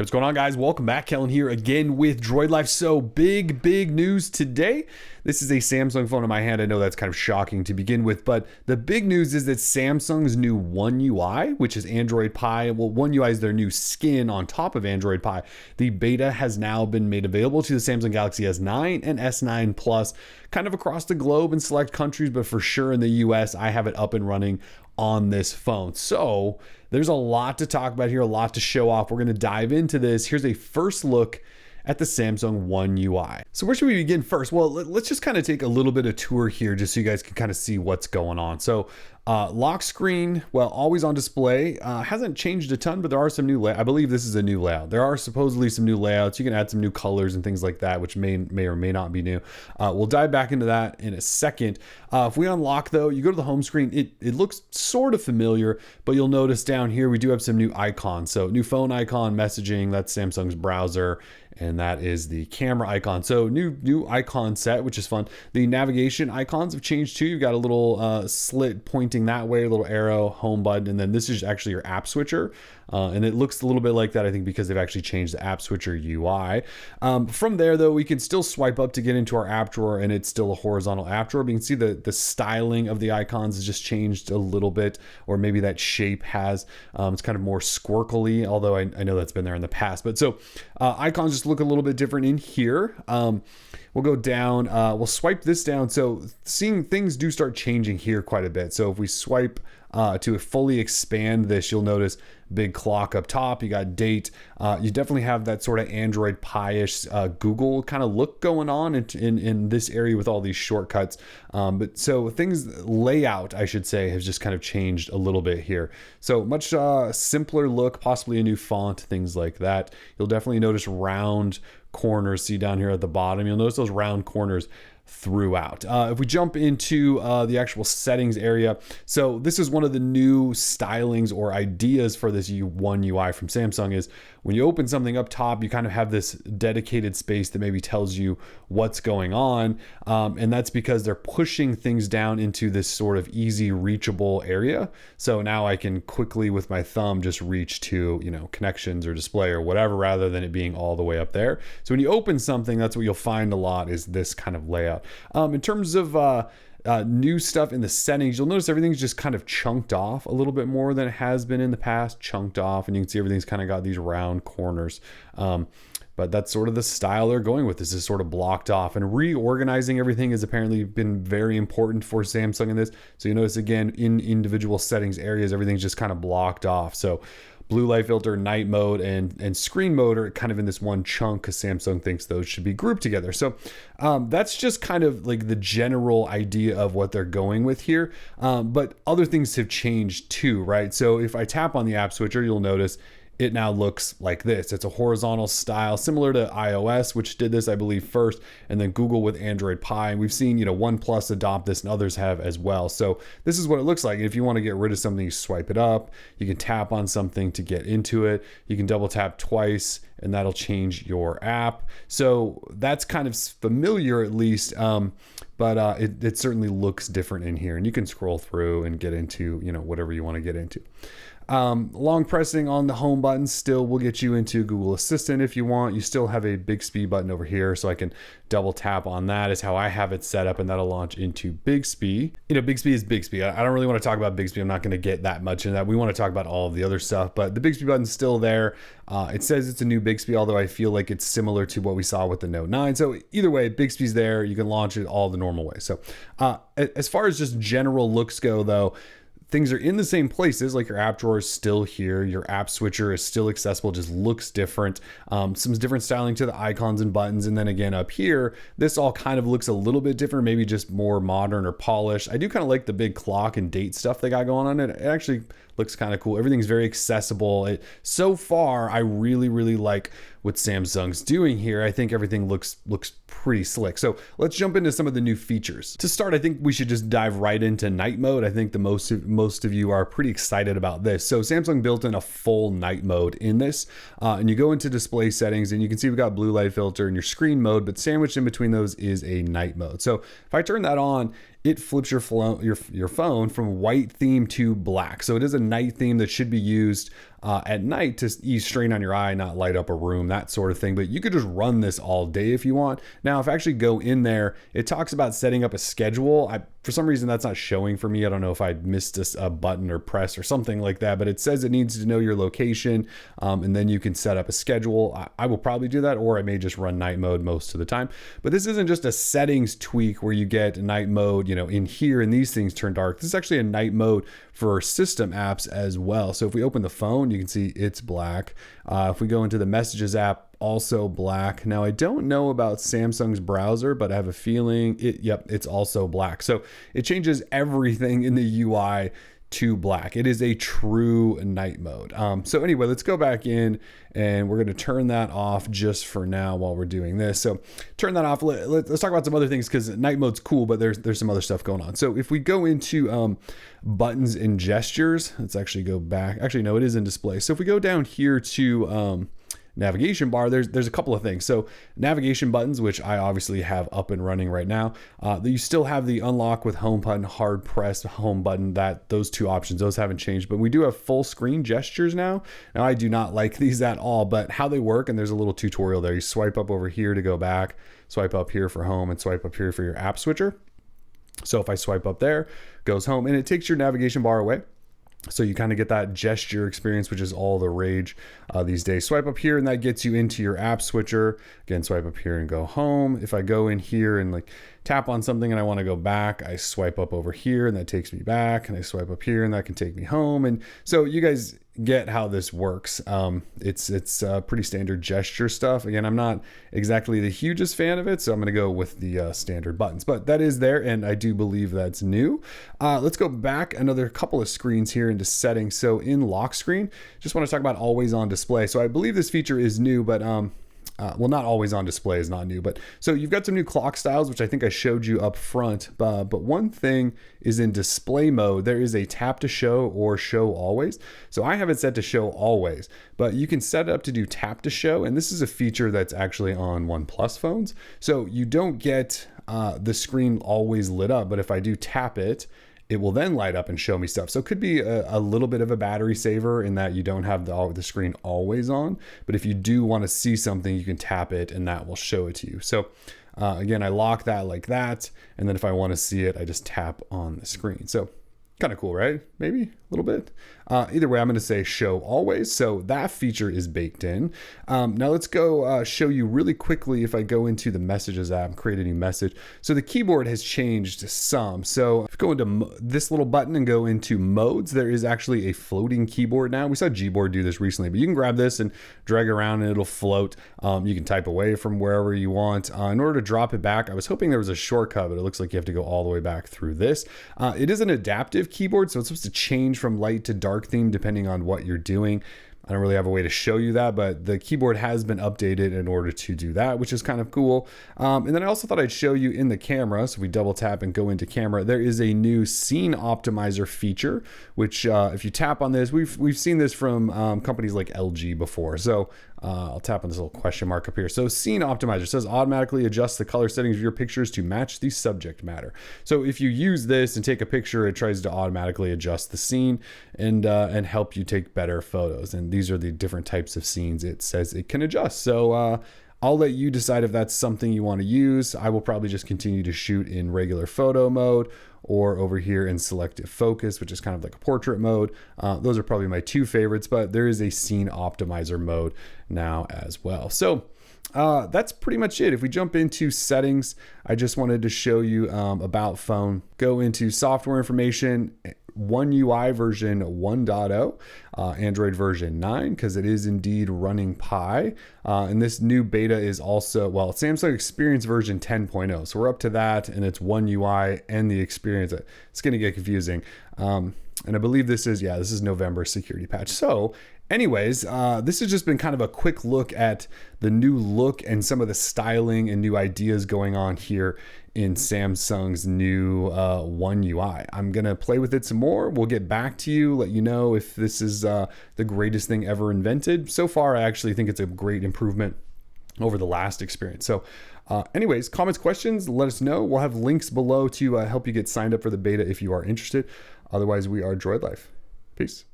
What's going on, guys? Welcome back. Kellen here again with Droid Life. So big news today. This is a Samsung phone in my hand. I know that's kind of shocking to begin with, but the big news is that Samsung's new One UI, which is Android Pie, well, One UI is their new skin on top of Android Pie. The beta has now been made available to the Samsung Galaxy S9 and S9 Plus, kind of across the globe in select countries, but for sure in the US, I have it up and running on this phone. So there's a lot to talk about here, a lot to show off. We're going to dive into this. Here's a first look at the Samsung One UI. So where should we begin first? Well, let's just kind of take a little bit of tour here just so you guys can kind of see what's going on. So lock screen, well, always on display, hasn't changed a ton, but there are some new I believe this is a new layout. There are supposedly some new layouts. You can add some new colors and things like that, which may or may not be new. We'll dive back into that in a second. If we unlock though, you go to the home screen, it looks sort of familiar, but you'll notice down here, we do have some new icons. So new phone icon, messaging, that's Samsung's browser, and that is the camera icon. So new icon set, which is fun. The navigation icons have changed too. You've got a little slit pointing that way, a little arrow, home button, and then this is actually your app switcher. And it looks a little bit like that, I think, because they've actually changed the app switcher UI. From there, though, we can still swipe up to get into our app drawer, and it's still a horizontal app drawer. But you can see the styling of the icons has just changed a little bit, or maybe that shape has. It's kind of more squircly, although I know that's been there in the past. But so icons just look a little bit different in here. We'll go down, we'll swipe this down. So seeing things do start changing here quite a bit. So if we swipe to fully expand this, you'll notice big clock up top. You got date. You definitely have that sort of Android Pie-ish Google kind of look going on in this area with all these shortcuts. But so things, layout, I should say, has just kind of changed a little bit here. So much simpler look, possibly a new font, things like that. You'll definitely notice round corners. See down here at the bottom, you'll notice those round corners throughout. If we jump into the actual settings area, so this is one of the new stylings or ideas for this One UI from Samsung is when you open something up top, you kind of have this dedicated space that maybe tells you what's going on. And that's because they're pushing things down into this sort of easy reachable area. So now I can quickly with my thumb just reach to, connections or display or whatever, rather than it being all the way up there. So when you open something, that's what you'll find a lot is this kind of layout. In terms of new stuff in the settings, you'll notice everything's just kind of chunked off a little bit more than it has been in the past, chunked off, and you can see everything's kind of got these round corners. But that's sort of the style they're going with. This is sort of blocked off, and reorganizing everything has apparently been very important for Samsung in this. So you notice again in individual settings areas, everything's just kind of blocked off. So blue light filter, night mode, and screen mode are kind of in this one chunk because Samsung thinks those should be grouped together. So that's just kind of like the general idea of what they're going with here. But other things have changed too, right? So if I tap on the app switcher, you'll notice it now looks like this. It's a horizontal style, similar to iOS, which did this, I believe, first, and then Google with Android Pie. And we've seen, OnePlus adopt this and others have as well. So this is what it looks like. If you want to get rid of something, you swipe it up. You can tap on something to get into it. You can double tap twice, and that'll change your app. So that's kind of familiar, at least. But it certainly looks different in here. And you can scroll through and get into, whatever you want to get into. Long pressing on the home button still will get you into Google Assistant if you want. You still have a Bixby button over here, so I can double tap on that is how I have it set up, and that'll launch into Bixby. Bixby is Bixby. I don't really want to talk about Bixby. I'm not going to get that much into that. We want to talk about all of the other stuff, but the Bixby button's still there. It says it's a new Bixby, although I feel like it's similar to what we saw with the Note 9. So either way, Bixby's there. You can launch it all the normal way. So as far as just general looks go, though, things are in the same places, like your app drawer is still here. Your app switcher is still accessible, just looks different. Some different styling to the icons and buttons. And then again, up here, this all kind of looks a little bit different, maybe just more modern or polished. I do kind of like the big clock and date stuff they got going on. It actually looks kind of cool. Everything's very accessible. So far, I really like what Samsung's doing here. I think everything looks pretty slick. So let's jump into some of the new features. To start, I think we should just dive right into night mode. I think the most of you are pretty excited about this. So Samsung built in a full night mode in this, and you go into display settings, and you can see we've got blue light filter and your screen mode, but sandwiched in between those is a night mode. So if I turn that on, it flips your phone from white theme to black. So it is a night theme that should be used at night to ease strain on your eye, not light up a room, that sort of thing. But you could just run this all day if you want. Now, if I actually go in there, it talks about setting up a schedule. For some reason, that's not showing for me. I don't know if I missed a button or press or something like that, but it says it needs to know your location, and then you can set up a schedule. I will probably do that, or I may just run night mode most of the time. But this isn't just a settings tweak where you get night mode, in here and these things turn dark. This is actually a night mode for system apps as well. So if we open the phone, you can see it's black. If we go into the Messages app, also black. Now, I don't know about Samsung's browser, but I have a feeling it's also black. So it changes everything in the UI to black. It is a true night mode. So anyway, let's go back in and we're going to turn that off just for now while we're doing this. So turn that off. Let's talk about some other things, because night mode's cool, but there's some other stuff going on. So if we go into buttons and gestures, let's actually go back. Actually, no, it is in display. So if we go down here to navigation bar, there's a couple of things. So navigation buttons, which I obviously have up and running right now, you still have the unlock with home button, hard press home button, those two options, those haven't changed, but we do have full screen gestures now. Now, I do not like these at all, but how they work, and there's a little tutorial there. You swipe up over here to go back, swipe up here for home, and swipe up here for your app switcher. So if I swipe up there, goes home, and it takes your navigation bar away. So you kind of get that gesture experience, which is all the rage these days. Swipe up here and that gets you into your app switcher. Again, swipe up here and go home. If I go in here and tap on something and I want to go back, I swipe up over here and that takes me back, and I swipe up here and that can take me home. And so you guys get how this works. It's pretty standard gesture stuff. Again, I'm not exactly the hugest fan of it, so I'm going to go with the standard buttons, but that is there, and I do believe that's new. Let's go back another couple of screens here into settings. So in lock screen, just want to talk about always on display. So I believe this feature is new, but well, not always on display is not new, but so you've got some new clock styles, which I think I showed you up front. But one thing is in display mode, there is a tap to show or show always. So I have it set to show always, but you can set it up to do tap to show. And this is a feature that's actually on OnePlus phones. So you don't get the screen always lit up, but if I do tap it, it will then light up and show me stuff. So it could be a little bit of a battery saver in that you don't have the screen always on. But if you do want to see something, you can tap it and that will show it to you. So again, I lock that like that. And then if I want to see it, I just tap on the screen. So kind of cool, right? Maybe a little bit. Either way, I'm going to say show always. So that feature is baked in. Now let's go show you really quickly. If I go into the Messages app, create a new message. So the keyboard has changed some. So if you go into this little button and go into modes, there is actually a floating keyboard now. We saw Gboard do this recently, but you can grab this and drag around and it'll float. You can type away from wherever you want. In order to drop it back, I was hoping there was a shortcut, but it looks like you have to go all the way back through this. It is an adaptive keyboard, so it's supposed to change from light to dark theme depending on what you're doing. I don't really have a way to show you that, but the keyboard has been updated in order to do that, which is kind of cool. And then I also thought I'd show you in the camera. So if we double tap and go into camera, there is a new scene optimizer feature, which if you tap on this, we've seen this from companies like LG before. So I'll tap on this little question mark up here. So scene optimizer says automatically adjust the color settings of your pictures to match the subject matter. So if you use this and take a picture, it tries to automatically adjust the scene and help you take better photos. And these are the different types of scenes it says it can adjust. So I'll let you decide if that's something you want to use. I will probably just continue to shoot in regular photo mode or over here in selective focus, which is kind of like a portrait mode. Those are probably my two favorites, but there is a scene optimizer mode now as well. So that's pretty much it. If we jump into settings, I just wanted to show you about phone. Go into software information, One UI version 1.0, Android version 9, because it is indeed running Pi. And this new beta is also, well, Samsung Experience version 10.0. So we're up to that, and it's One UI and the Experience. It's going to get confusing. And I believe this is November security patch. So anyways, this has just been kind of a quick look at the new look and some of the styling and new ideas going on here in Samsung's new One UI. I'm going to play with it some more. We'll get back to you, let you know if this is the greatest thing ever invented. So far, I actually think it's a great improvement over the last experience. So anyways, comments, questions, let us know. We'll have links below to help you get signed up for the beta if you are interested. Otherwise, we are Droid Life. Peace.